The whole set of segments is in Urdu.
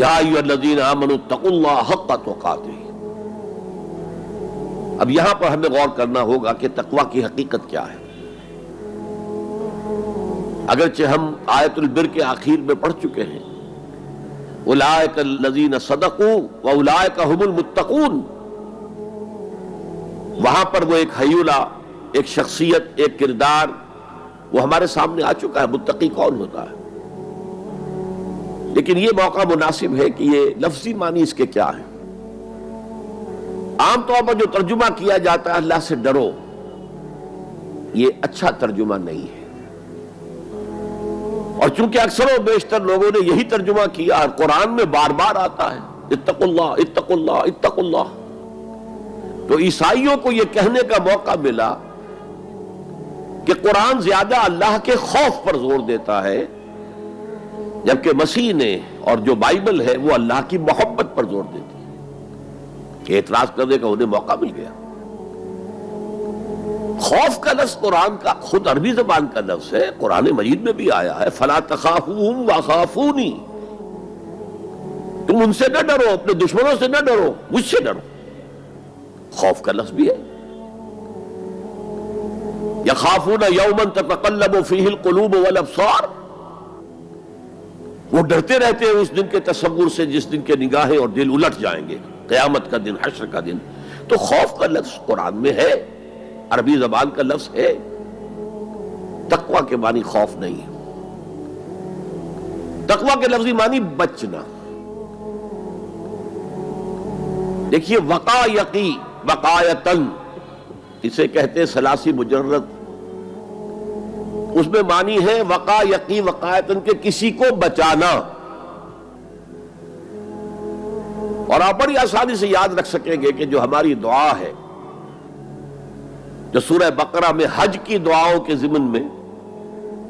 یا ایھا الذین آمنوا اتقوا اللہ حق تقاتہ۔ اب یہاں پر ہمیں غور کرنا ہوگا کہ تقوی کی حقیقت کیا ہے۔ اگرچہ ہم آیت البر کے آخر میں پڑھ چکے ہیں اولئک الذین صدقوا واولئک هم المتقون، وہاں پر وہ ایک حیولہ، ایک شخصیت، ایک کردار وہ ہمارے سامنے آ چکا ہے، متقی کون ہوتا ہے۔ لیکن یہ موقع مناسب ہے کہ یہ لفظی معنی اس کے کیا ہے۔ عام طور پر جو ترجمہ کیا جاتا ہے اللہ سے ڈرو، یہ اچھا ترجمہ نہیں ہے، اور چونکہ اکثر و بیشتر لوگوں نے یہی ترجمہ کیا اور قرآن میں بار بار آتا ہے اتقوا اللہ اتقوا اللہ اتقوا اللہ، تو عیسائیوں کو یہ کہنے کا موقع ملا کہ قرآن زیادہ اللہ کے خوف پر زور دیتا ہے، جبکہ مسیح نے اور جو بائبل ہے وہ اللہ کی محبت پر زور دیتی ہے، کہ اعتراض کرنے کا انہیں موقع مل گیا۔ خوف کا لفظ قرآن کا خود عربی زبان کا لفظ ہے، قرآن مجید میں بھی آیا ہے فَلَا تَخَافُوهُمْ وَخَافُونِي، تم ان سے نہ ڈرو، اپنے دشمنوں سے نہ ڈرو، مجھ سے ڈرو۔ خوف کا لفظ بھی ہے۔ یخافون یوما تتقلب فیہ القلوب والابصار، وہ ڈرتے رہتے ہیں اس دن کے تصور سے جس دن کے نگاہیں اور دل الٹ جائیں گے، قیامت کا دن، حشر کا دن۔ تو خوف کا لفظ قرآن میں ہے، عربی زبان کا لفظ ہے، تقوی کے معنی خوف نہیں ہے۔ تقوی کے لفظی معنی بچنا۔ دیکھیے وقا یقی وقایتن، اسے کہتے ہیں ثلاثی مجرد، اس میں معنی ہے وقا یقی وقایتن کے کسی کو بچانا۔ اور آپ بڑی آسانی سے یاد رکھ سکیں گے کہ جو ہماری دعا ہے، جو سورہ بقرہ میں حج کی دعاؤں کے ضمن میں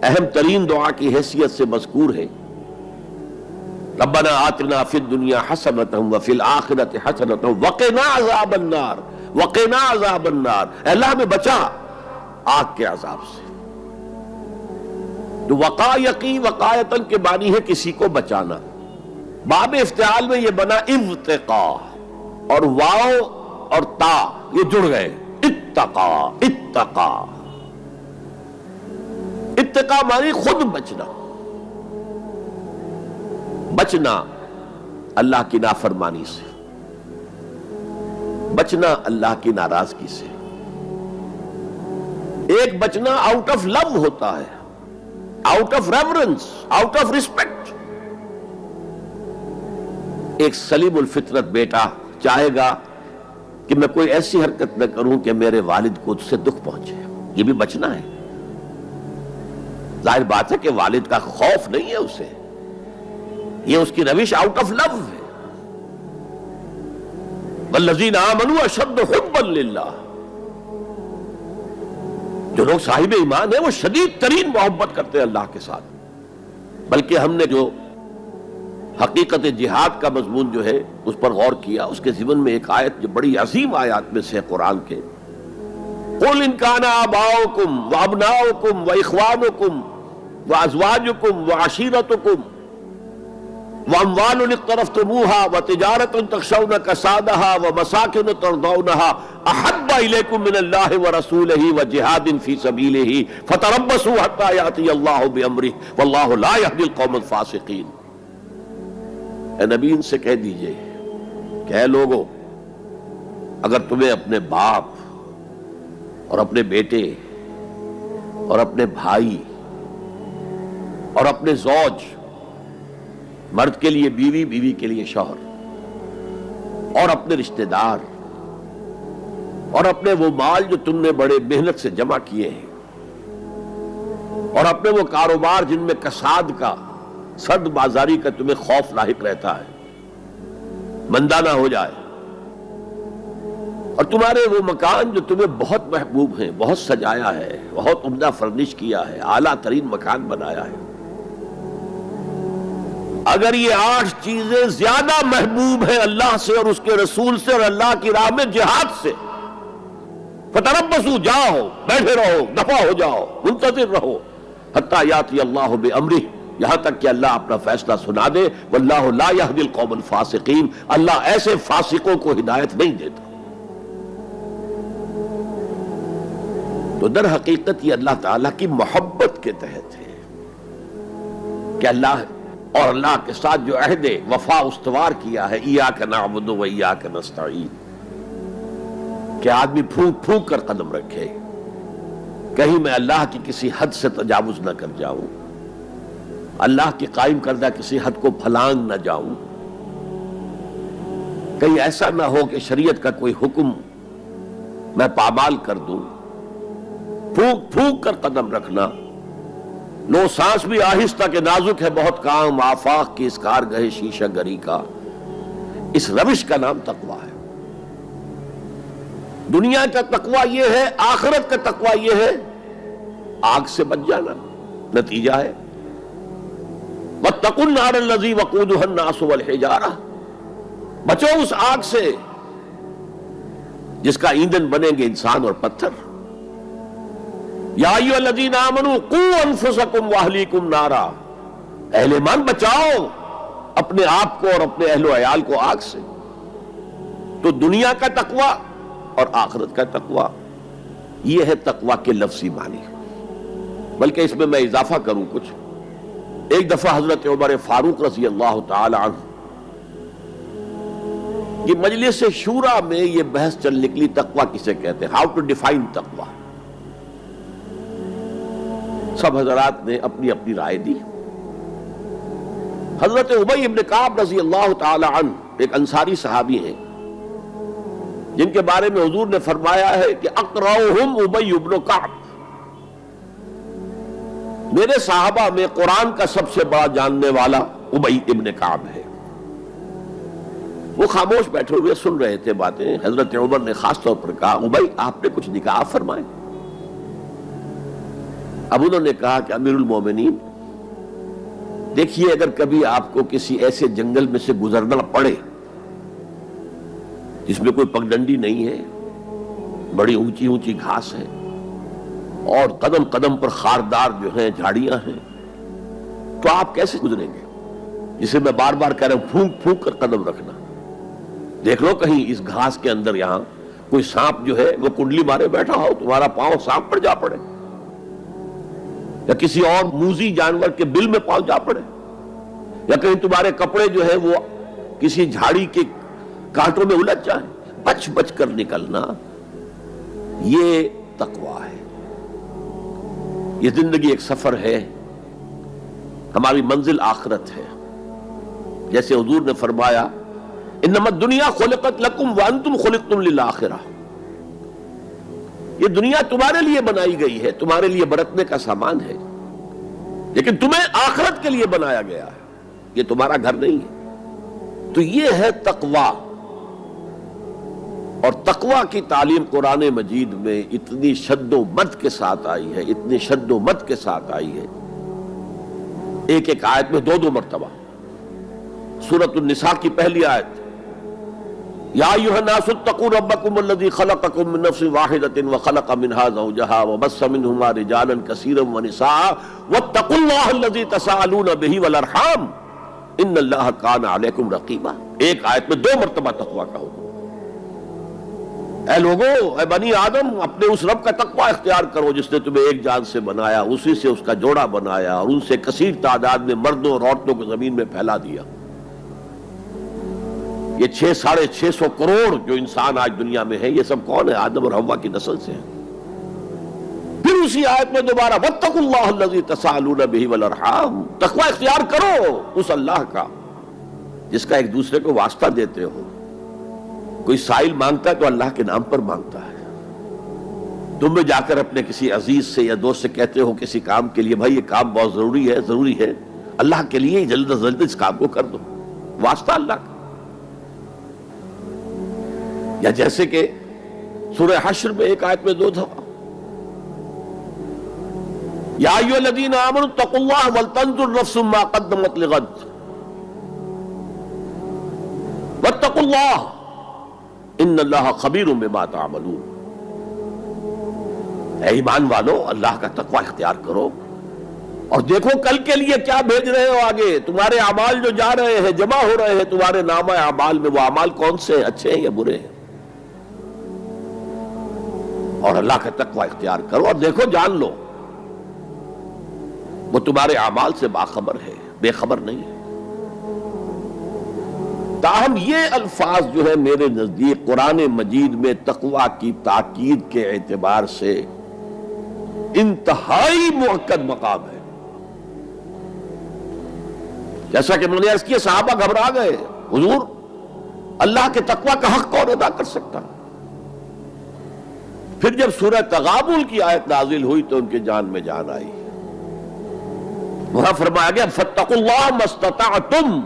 اہم ترین دعا کی حیثیت سے مذکور ہے، ربنا آتنا فی الدنیا حسنۃ وفی الآخرۃ حسنۃ وقنا عذاب النار، وقنا عذاب النار، اے اللہ ہمیں بچا آگ کے عذاب سے۔ تو وقا یقی وقایتن کے معنی ہے کسی کو بچانا۔ باب افتعال میں یہ بنا ابتقا، اور واو اور تا یہ جڑ گئے، اتقا اتقا۔ اتقا معنی خود بچنا، بچنا اللہ کی نافرمانی سے، بچنا اللہ کی ناراضگی سے۔ ایک بچنا آؤٹ آف لو ہوتا ہے، out of reverence, out of respect. ایک سلیم الفطرت بیٹا چاہے گا کہ میں کوئی ایسی حرکت نہ کروں کہ میرے والد کو اس سے دکھ پہنچے، یہ بھی بچنا ہے۔ ظاہر بات ہے کہ والد کا خوف نہیں ہے اسے، یہ اس کی روش آؤٹ آف لو ہے۔ والذین آمنوا اشد حبا للہ، جو لوگ صاحب ایمان ہیں وہ شدید ترین محبت کرتے ہیں اللہ کے ساتھ۔ بلکہ ہم نے جو حقیقت جہاد کا مضمون جو ہے اس پر غور کیا، اس کے ضمن میں ایک آیت جو بڑی عظیم آیات میں سے ہے قرآن کے، قُلْ إِنْ كَانَ آبَاؤُكُمْ وَأَبْنَاؤُكُمْ وَإِخْوَانُكُمْ وَأَزْوَاجُكُمْ وَعَشِيرَتُكُمْ وَأَمْوَالٌ اقْتَرَفْتُمُوهَا وَتِجَارَةٌ تَخْشَوْنَ كَسَادَهَا وَمَسَاكِنُ تَرْضَوْنَهَا أَحَبَّ إِلَيْكُم مِّنَ اللَّهِ وَرَسُولِهِ وَجِهَادٍ فِي سَبِيلِهِ فَتَرَبَّصُوا حَتَّىٰ يَأْتِيَ اللَّهُ بِأَمْرِهِ وَاللَّهُ لَا يَهْدِي الْقَوْمَ الْفَاسِقِينَ۔ اے نبی ان سے کہہ دیجئے کہ اے لوگو، اگر تمہیں اپنے باپ اور اپنے بیٹے اور اپنے بھائی اور اپنے زوج، مرد کے لیے بیوی، بیوی کے لیے شوہر، اور اپنے رشتہ دار اور اپنے وہ مال جو تم نے بڑے محنت سے جمع کیے ہیں، اور اپنے وہ کاروبار جن میں کساد کا، سد بازاری کا تمہیں خوف لاحق رہتا ہے، مندہ نہ ہو جائے، اور تمہارے وہ مکان جو تمہیں بہت محبوب ہیں، بہت سجایا ہے، بہت عمدہ فرنش کیا ہے، اعلیٰ ترین مکان بنایا ہے، اگر یہ 8 چیزیں زیادہ محبوب ہیں اللہ سے اور اس کے رسول سے اور اللہ کی راہ میں جہاد سے، فتربصوا، جاؤ، بیٹھے رہو، دفع ہو جاؤ، منتظر رہو، حتی یاتی اللہ بامرہ، یہاں تک کہ اللہ اپنا فیصلہ سنا دے. واللہ لا یہدی القوم الفاسقین، اللہ ایسے فاسقوں کو ہدایت نہیں دیتا. تو در حقیقت یہ اللہ تعالیٰ کی محبت کے تحت ہے کہ اللہ اور اللہ کے ساتھ جو عہد وفا استوار کیا ہے، ایاک نعبد و ایاک نستعین، کہ آدمی پھونک پھونک کر قدم رکھے، کہیں میں اللہ کی کسی حد سے تجاوز نہ کر جاؤں، اللہ کی قائم کردہ کسی حد کو پھلانگ نہ جاؤں، کہیں ایسا نہ ہو کہ شریعت کا کوئی حکم میں پامال کر دوں. پھونک پھونک کر قدم رکھنا، لو سانس بھی آہستہ کہ نازک ہے بہت کام، آفاق کی اس کارگہ شیشہ گری کا، اس روش کا نام تقویٰ ہے. دنیا کا تقویٰ یہ ہے، آخرت کا تقویٰ یہ ہے آگ سے بچ جانا. نتیجہ ہے وَاتَّقُوا النَّارَ الَّذِي وَقُودُهَا النَّاسُ وَالْحِجَارَةُ، بچو اس آگ سے جس کا ایندھن بنیں گے انسان اور پتھر. یا ایھا الذین آمنوا قوا انفسکم واہلیکم نارا، اہل ایمان بچاؤ اپنے آپ کو اور اپنے اہل و عیال کو آگ سے. تو دنیا کا تقویٰ اور آخرت کا تقویٰ یہ ہے تقویٰ کے لفظی معنی. بلکہ اس میں اضافہ کروں کچھ. ایک دفعہ حضرت عمر فاروق رضی اللہ تعالی عنہ یہ مجلس شورا میں یہ بحث چل نکلی تقویٰ کسے کہتے ہیں، ہاؤ ٹو ڈیفائن تقویٰ. سب حضرات نے اپنی اپنی رائے دی. حضرت ابی بن کعب رضی اللہ تعالی عنہ ایک انصاری صحابی ہیں جن کے بارے میں حضور نے فرمایا ہے کہ اقرؤہم ابی بن کعب، میرے صحابہ میں قرآن کا سب سے بڑا جاننے والا ابی ابن کعب ہے. وہ خاموش بیٹھے ہوئے سن رہے تھے باتیں. حضرت عمر نے خاص طور پر کہا ابی آپ نے کچھ نکاح فرمائے. اب انہوں نے کہا کہ امیر المومنین دیکھیے اگر کبھی آپ کو کسی ایسے جنگل میں سے گزرنا پڑے جس میں کوئی پگڈنڈی نہیں ہے، بڑی اونچی اونچی گھاس ہے اور قدم قدم پر خاردار جو ہیں جھاڑیاں ہیں، تو آپ کیسے گزریں گے؟ جسے میں بار بار کہہ رہا ہوں پھونک پھونک کر قدم رکھنا. دیکھ لو کہیں اس گھاس کے اندر یہاں کوئی سانپ جو ہے وہ کنڈلی مارے بیٹھا ہو، تمہارا پاؤں سانپ پر جا پڑے، یا کسی اور موذی جانور کے بل میں پاؤں جا پڑے، یا کہیں تمہارے کپڑے جو ہے وہ کسی جھاڑی کے کانٹوں میں الجھ جائیں. بچ بچ کر نکلنا یہ تقویٰ ہے. یہ زندگی ایک سفر ہے، ہماری منزل آخرت ہے. جیسے حضور نے فرمایا انما الدنیا خلقت لکم وانتم خلقتم للآخرہ، یہ دنیا تمہارے لیے بنائی گئی ہے، تمہارے لیے برتنے کا سامان ہے، لیکن تمہیں آخرت کے لیے بنایا گیا ہے، یہ تمہارا گھر نہیں ہے. تو یہ ہے تقویٰ. اور تقویٰ کی تعلیم قرآن مجید میں اتنی شد و مد کے ساتھ آئی ہے، اتنی شد و مد کے ساتھ آئی ہے، ایک ایک آیت میں دو مرتبہ. سورۃ النساء کی پہلی آیت یا ایھا الناس اتقوا ربکم الذی خلقکم من نفس واحدۃ وخلق منها زوجها وبث منهما رجالا کثیرا ونساء واتقوا اللہ الذی تساءلون به والارحام ان اللہ کان علیکم رقیبا. ایک آیت میں دو مرتبہ تقویٰ کا حکم. اے لوگو، اے بنی آدم، اپنے اس رب کا تقویٰ اختیار کرو جس نے تمہیں ایک جان سے بنایا، اسی سے اس کا جوڑا بنایا اور ان سے کثیر تعداد میں مردوں اور عورتوں کو زمین میں پھیلا دیا. یہ 600-650 کروڑ جو انسان آج دنیا میں ہے، یہ سب کون ہے؟ آدم اور حوا کی نسل سے ہیں. پھر اسی آیت میں دوبارہ واتقوا اللہ الذی تساءلون به والارحام، تقویٰ اختیار کرو اس اللہ کا جس کا ایک دوسرے کو واسطہ دیتے ہو. کوئی سائل مانگتا ہے تو اللہ کے نام پر مانگتا ہے. تم بھی جا کر اپنے کسی عزیز سے یا دوست سے کہتے ہو کسی کام کے لیے بھائی یہ کام بہت ضروری ہے اللہ کے لیے جلد از جلد اس کام کو کر دو، واسطہ اللہ کا. یا جیسے کہ سورہ حشر میں ایک آیت میں دو دفعہ یا ایھا الذین آمنوا اتقوا اللہ ولتنظر نفس ما قدمت لغد واتقوا اللہ ان اللہ خبیر بما تعملون. اے ایمان والو، اللہ کا تقوی اختیار کرو اور دیکھو کل کے لیے کیا بھیج رہے ہو آگے. تمہارے اعمال جو جا رہے ہیں، جمع ہو رہے ہیں تمہارے نامہ اعمال میں، وہ اعمال کون سے ہیں، اچھے ہیں یا برے ہیں؟ اور اللہ کا تقوی اختیار کرو اور دیکھو، جان لو وہ تمہارے اعمال سے باخبر ہے، بے خبر نہیں ہے. تاہم یہ الفاظ جو ہے میرے نزدیک قرآن مجید میں تقوی کی تاکید کے اعتبار سے انتہائی مؤکد مقام ہے. جیسا کہ میں نے عرض کیا، صحابہ گھبرا گئے، حضور اللہ کے تقوی کا حق کون ادا کر سکتا؟ پھر جب سورہ تغابن کی آیت نازل ہوئی تو ان کے جان میں جان آئی. وہاں فرمایا گیا فاتقوا اللہ ما استطعتم،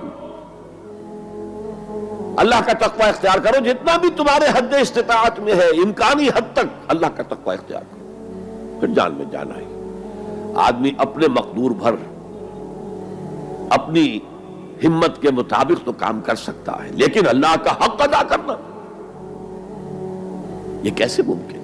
اللہ کا تقوی اختیار کرو جتنا بھی تمہارے حد استطاعت میں ہے، امکانی حد تک اللہ کا تقوی اختیار کرو. پھر جان میں جان آئی. آدمی اپنے مقدور بھر اپنی ہمت کے مطابق تو کام کر سکتا ہے، لیکن اللہ کا حق ادا کرنا یہ کیسے ممکن ہے؟